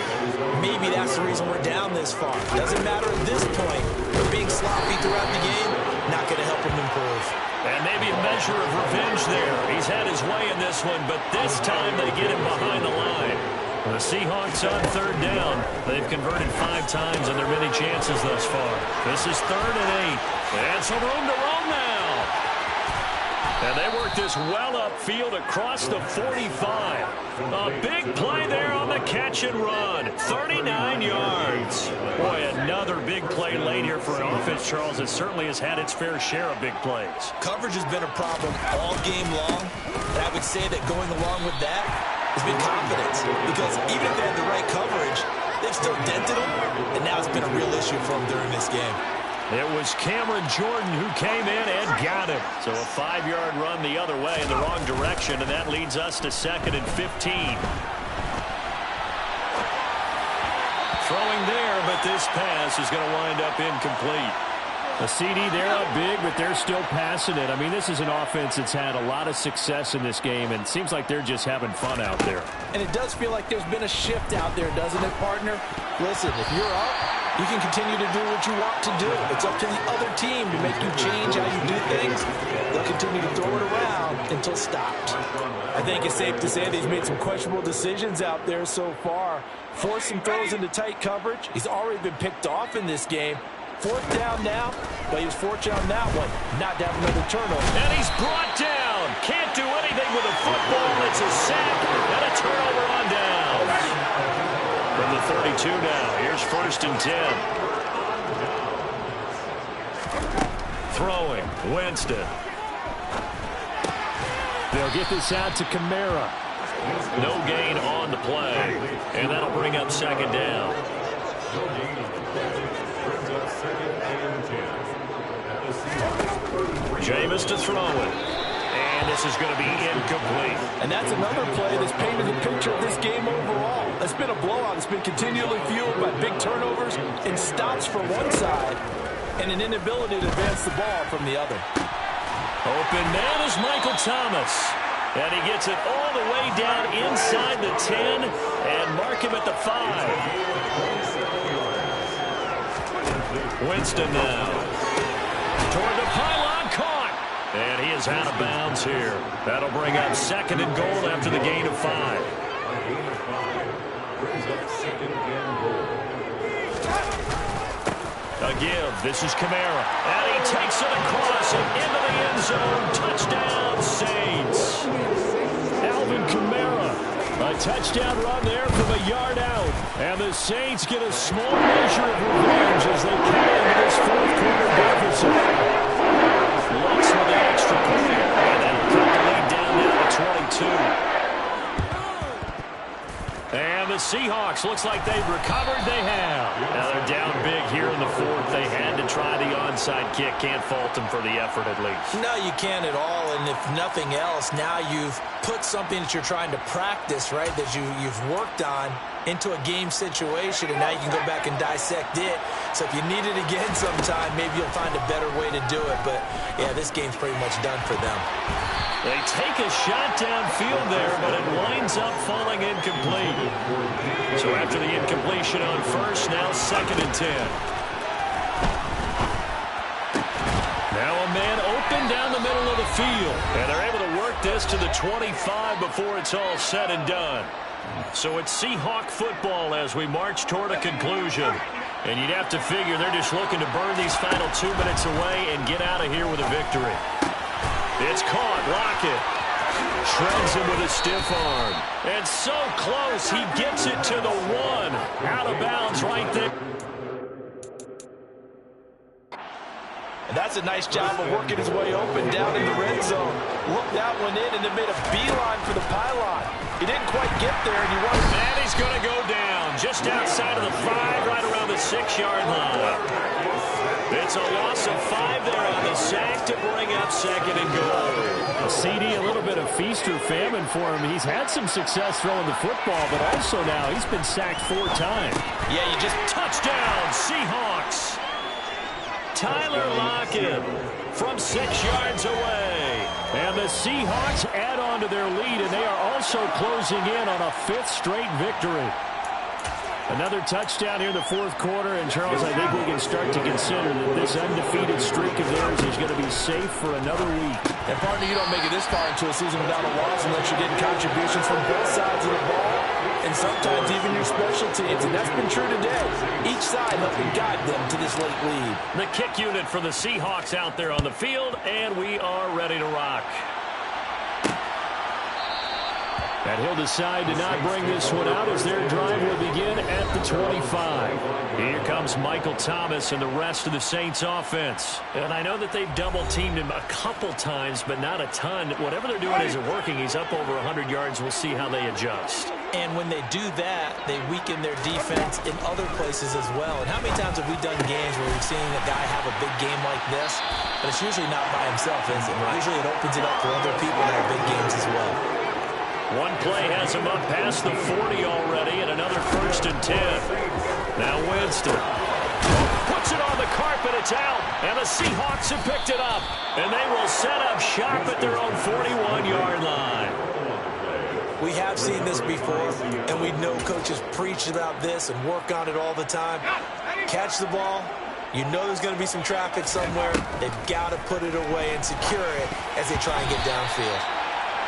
maybe that's the reason we're down this far. Doesn't matter at this point. We're being sloppy throughout the game. Not going to help him improve. And maybe a measure of revenge there. He's had his way in this one, but this time they get him behind the line. The Seahawks on 3rd down. They've converted 5 times on their many chances thus far. This is 3rd and 8. And some room to roam now. And they work this well upfield across the 45. A big play there on the catch and run. 39 yards. Boy, another big play late here for an offense, Charles, that certainly has had its fair share of big plays. Coverage has been a problem all game long. And I would say that going along with that has been confidence. Because even if they had the right coverage, they've still dented them. And now it's been a real issue for them during this game. It was Cameron Jordan who came in and got him. So a 5-yard run the other way in the wrong direction, and that leads us to 2nd and 15. Throwing there, but this pass is going to wind up incomplete. A CD, they're up big, but they're still passing it. I mean, this is an offense that's had a lot of success in this game, and it seems like they're just having fun out there. And it does feel like there's been a shift out there, doesn't it, partner? Listen, if you're up, you can continue to do what you want to do. It's up to the other team to make you change how you do things. They'll continue to throw it around until stopped. I think it's safe to say that he's made some questionable decisions out there so far. Forced some throws into tight coverage. He's already been picked off in this game. 4th down now, but he was fortunate on that one. Not to have another turnover. And he's brought down. Can't do anything with a football. It's a sack and a turnover on down. From the 32 now, here's 1st and 10. Throwing, Winston. They'll get this out to Kamara. No gain on the play, and that'll bring up 2nd down. Jameis to throw it. And this is going to be incomplete. And that's another play that's painted the picture of this game overall. It's been a blowout. It's been continually fueled by big turnovers and stops from one side and an inability to advance the ball from the other. Open man is Michael Thomas. And he gets it all the way down inside the 10 and mark him at the 5. Winston now. Toward the pylon, caught. And he is out of bounds here. That'll bring up 2nd and goal after the gain of 5. A give. This is Kamara. And he takes it across and into the end zone. Touchdown, Saints. Alvin Kamara. A touchdown run there from a yard out. And the Saints get a small measure of revenge as they come into this 4th quarter deficit. Looks for the extra point. And that'll cut the lead down now to 22. And the Seahawks, looks like they've recovered. They have. Now they're down big here in the 4th. They had to try the onside kick. Can't fault them for the effort at least. No, you can't at all. And if nothing else, now you've put something that you're trying to practice, right, that you've worked on into a game situation, and now you can go back and dissect it. So if you need it again sometime, maybe you'll find a better way to do it. But, yeah, this game's pretty much done for them. They take a shot downfield there, but it winds up falling incomplete. So after the incompletion on 1st, now 2nd and 10. Now a man open down the middle of the field. And they're able to work this to the 25 before it's all said and done. So it's Seahawk football as we march toward a conclusion. And you'd have to figure they're just looking to burn these final 2 minutes away and get out of here with a victory. It's caught. Lockett shreds him with a stiff arm. And so close, he gets it to the 1. Out of bounds right there. And that's a nice job of working his way open down in the red zone. Looked that one in and then made a beeline for the pylon. He didn't quite get there, and he wanted. And he's going to go down just outside of the 5, right around the 6-yard line. It's a loss of 5 there on the sack to bring up 2nd and goal. A CD, a little bit of feast or famine for him. He's had some success throwing the football, but also now he's been sacked 4 times. Yeah, you just touchdown, Seahawks. Tyler Lockett from 6 yards away. And the Seahawks add on to their lead, and they are also closing in on a 5th straight victory. Another touchdown here in the 4th quarter, and Charles, I think we can start to consider that this undefeated streak of theirs is going to be safe for another week. And partner, you don't make it this far into a season without a loss unless you're getting contributions from both sides of the ball, and sometimes even your special teams, and that's been true today. Each side helping guide them to this late lead. The kick unit for the Seahawks out there on the field, and we are ready to rock. And he'll decide to not bring this one out as their drive will begin at the 25. Here comes Michael Thomas and the rest of the Saints offense. And I know that they've double-teamed him a couple times, but not a ton. Whatever they're doing isn't working. He's up over 100 yards. We'll see how they adjust. And when they do that, they weaken their defense in other places as well. And how many times have we done games where we've seen a guy have a big game like this? But it's usually not by himself, is it? Usually it opens it up for other people that have big games as well. One play has him up past the 40 already, and another 1st and 10. Now Winston puts it on the carpet. It's out. And the Seahawks have picked it up. And they will set up shop at their own 41-yard line. We have seen this before, and we know coaches preach about this and work on it all the time. Catch the ball. You know there's going to be some traffic somewhere. They've got to put it away and secure it as they try and get downfield.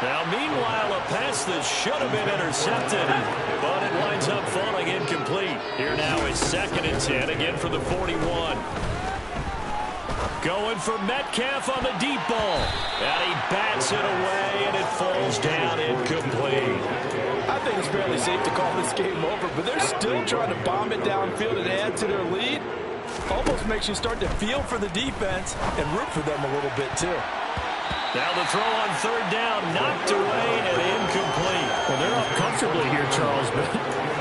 Now, meanwhile, a pass that should have been intercepted, but it winds up falling incomplete. Here now is 2nd and 10, again for the 41. Going for Metcalf on the deep ball. And he bats it away, and it falls down incomplete. I think it's fairly safe to call this game over, but they're still trying to bomb it downfield and add to their lead. Almost makes you start to feel for the defense and root for them a little bit, too. Now the throw on 3rd down, knocked away and incomplete. Well, they're up comfortably here, Charles, but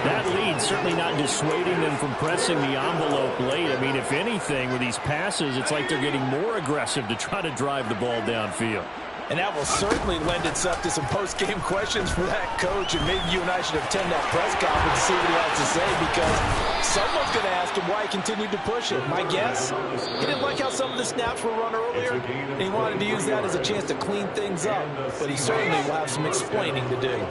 that lead certainly not dissuading them from pressing the envelope late. I mean, if anything, with these passes, it's like they're getting more aggressive to try to drive the ball downfield. And that will certainly lend itself to some post-game questions for that coach, and maybe you and I should attend that press conference to see what he has to say, because someone's going to ask him why he continued to push it. My guess, he didn't like how some of the snaps were run earlier, and he wanted to use that as a chance to clean things up, but he certainly will have some explaining to do.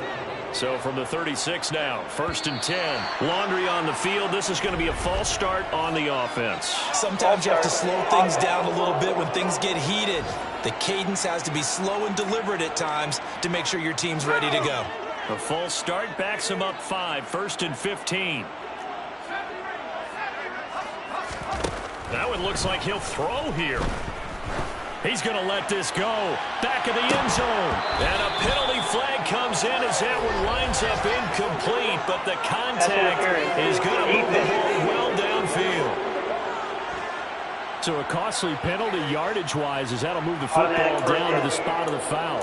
So from the 36 now, 1st and 10. Laundry on the field. This is going to be a false start on the offense. Sometimes you have to slow things down a little bit when things get heated. The cadence has to be slow and deliberate at times to make sure your team's ready to go. The false start backs him up 5, 1st and 15. That one looks like he'll throw here. He's going to let this go. Back of the end zone. And a penalty flag comes in as that one winds up incomplete. But the contact is going to move the ball well downfield. So a costly penalty yardage-wise as that'll move the football down to the spot of the foul.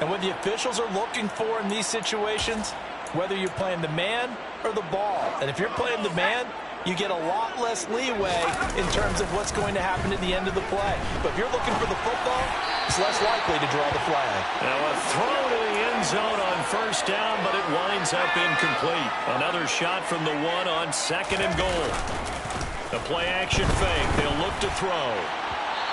And what the officials are looking for in these situations, whether you're playing the man or the ball. And if you're playing the man, you get a lot less leeway in terms of what's going to happen at the end of the play. But if you're looking for the football, it's less likely to draw the flag. Now a throw to the end zone on 1st down, but it winds up incomplete. Another shot from the 1 on 2nd and goal. The play-action fake. They'll look to throw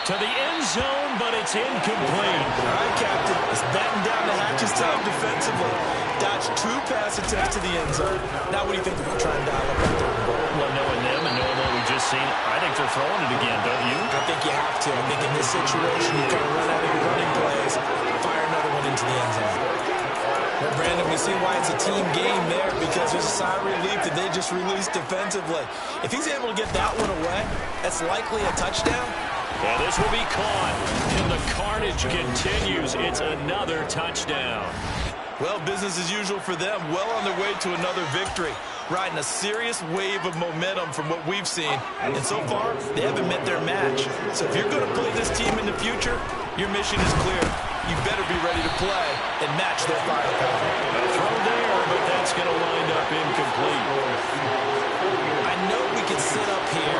to the end zone, but it's incomplete. All right, Captain. It's batting down to Hatch's time defensively. Dodged 2 pass attempts to the end zone. Now what do you think they're trying to dial up right there? Well, knowing them and knowing what we just seen, I think they're throwing it again, don't you? I think you have to. I think in this situation, you kind of run out of your running plays, fire another one into the end zone. Well, Brandon, we see why it's a team game there, because there's a sigh of relief that they just released defensively. If he's able to get that one away, that's likely a touchdown. And this will be caught, and the carnage continues. It's another touchdown. Well, business as usual for them, well on their way to another victory, riding a serious wave of momentum from what we've seen. And so far, they haven't met their match. So if you're going to play this team in the future, your mission is clear. You better be ready to play and match their firepower. A throw there, but that's going to wind up incomplete. I know we can sit up here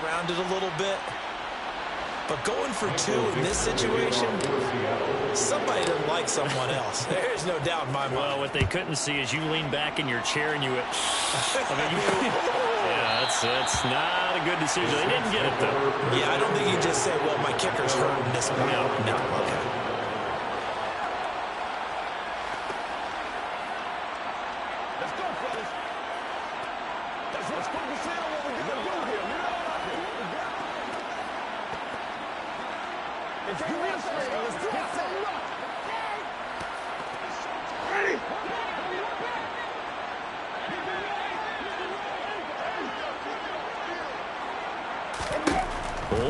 around it a little bit. But going for 2 in this situation, somebody doesn't like someone else. There's no doubt in my mind. Well, what they couldn't see is you lean back in your chair and you went, yeah, that's not a good decision. They didn't get it, though. Yeah, I don't think you just say, well, my kicker's hurting this one. No, okay.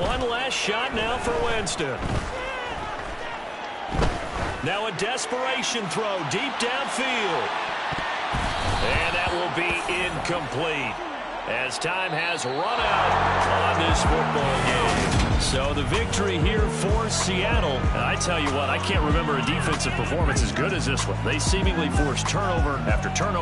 One last shot now for Winston. Now a desperation throw deep downfield. And that will be incomplete as time has run out on this football game. So the victory here for Seattle. And I tell you what, I can't remember a defensive performance as good as this one. They seemingly forced turnover after turnover.